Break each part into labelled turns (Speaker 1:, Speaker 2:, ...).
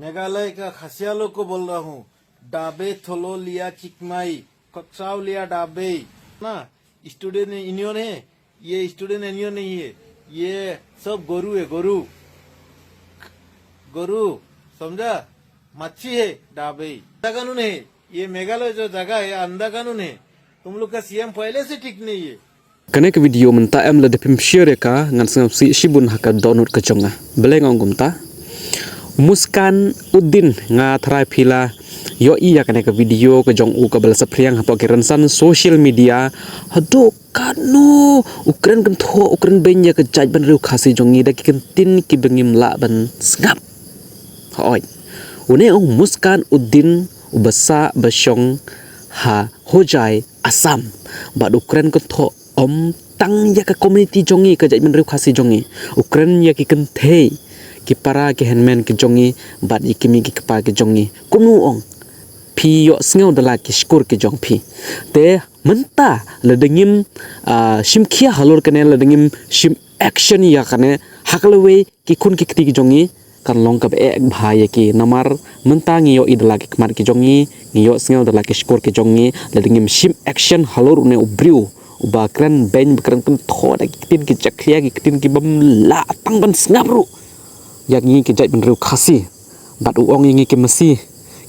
Speaker 1: मेघालय का खसियालों को बोल रहा हूँ। डाबे थोलो लिया चिकमाई कक्साव लिया डाबे ना स्टूडेंट यूनियन है, ये स्टूडेंट यूनियन नहीं है, ये सब गोरू है, गोरू गोरू समझा, मच्छी है डाबे। अंधा कानून है ये, मेघालय जो जगह है अंधा कानून है। तुम लोग का सीएम पहले से ठीक नहीं है।
Speaker 2: Kanek video menta em la depim share ka ngan sangam si shibun haka download ka chonga beleng ong gumta Muskan Udin nga thrai phila yo iya kanek video ka jong u ka bal sapriang hapo ke ransan social media hado kanu ukren kan tho ukren benya ka jaj ban riu khasi jongi da ki kan tin ki bengim la ban ngap hoi une ong Muskan Udin ubasa basyong ha hojai Assam ba ukren kan tho om tang ya ka community jongi ka jaj men riu khasi jongi ukren ya ki kan thei ki para ki handman ki jongi bat ikimi ki kapa ki jongi kunu ong pi yo sngew dala ki skor ki jong pi te menta le dengim shim khia halor kane le dengim shim action ya kane hakalwe ki kun ki kti ki jongi kan long ka ek bhai ki namar menta ngi yo idala ki kmar ki jongi ngi yo sngew dala ki skor ki jongi le dengim shim action halor ne ubriu uba kran ben kran kan thoda kitin ki chakhiya ki kitin ki bam la tang ban snapru yak ngi ki jai ben riu khasi bat uong ngi ki masi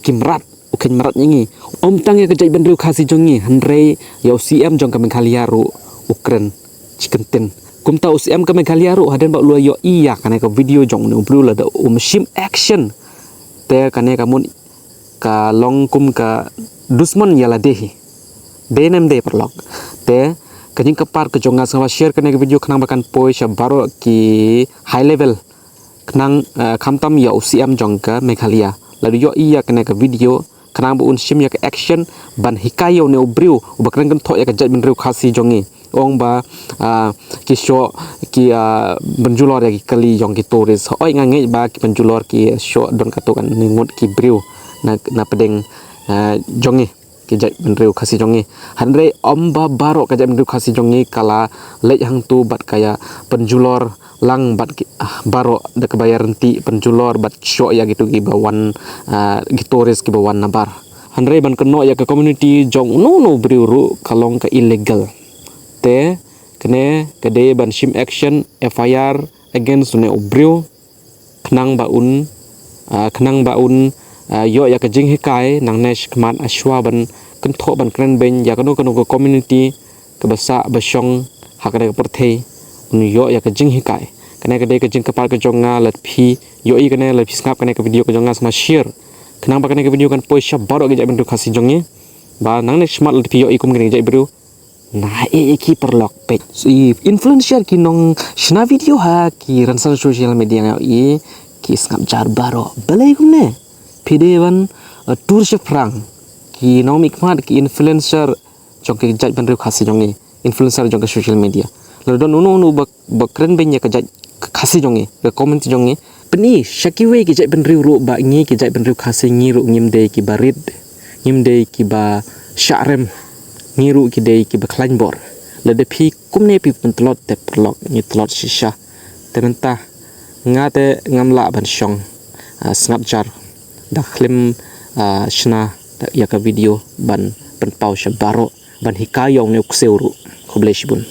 Speaker 2: kimrat uken marat ngi om tang ya ki jai ben riu khasi jongi hanre ya UCM jong ka Meghalaya ru ukren chicken tin kumta UCM ka Meghalaya ru haden ba lu yo iya kana ka video jong ne bru la da shim action te kane ka mun ka long kum ka dusman yala dehi benem de perlok te kajing kapar ke jonga sama share kane video khnang bakan poi sha baro ki high level khnang khamtam ya UCM jongka Meghalaya lalu yo iya kane ka video khnang bu un shim ya ka action ban hikayo ne ubriu ubakran kan tho ya ka jat bin riu khasi jongi ong ba ki show ki benjulor ya ki kali jong ki tourist oi ngange ba ki benjulor ki show don ka to kan ningut ki briu na pedeng jongi ki jai benriu khasi jongi hanre omba baro ka jai benriu khasi jongi kala lej hang tu bat kaya penjulor lang bat baro de kebayar renti penjulor bat show ya gitu ki bawan gitoris ki bawan nabar hanre ban keno ya ke community jong no briu ru kalong ka illegal te kene kede ban shim action FIR against ne briu khnang baun yo ya ka jing hikai nang nesh kman ashwa ban kan tho ban kren ben ya kanu ko community ka basa basyong hakare ka perthei un yo ya ka jing hikai kana ka de ka jing ka par ka jonga lat phi yo I kana lat phi snap kana ka video ka jonga sama share kanang ba kana ka video kan poisha baro ga ja ben khasi jongi ba nang nesh smart lat phi yo I kum gani ja bro na ki perlok pe influencer ki nong shna video ha ki ransan social media I ki snap jar baro belai kumne Pidewan tour se frang ki nomik mat ki influencer jong ke jaj ban riu khasi jongi influencer jong ke social media lo don unu bakren benya ke jaj khasi jongi ke comment jongi peni shakiwe ki jaj ban riu ru ba ngi ki jaj ban riu khasi ngi ru ngim de ki barid ngim de ki ba sharem ngi ru ki de ki ba klanbor le de phi kumne pi pentlot te perlok ngi tlot shisha tementa ngate ngamla ban shong snapjar dah klim shna ya ka video ban penpau shabaro ban hikayong ne ukseu ru khobleshibun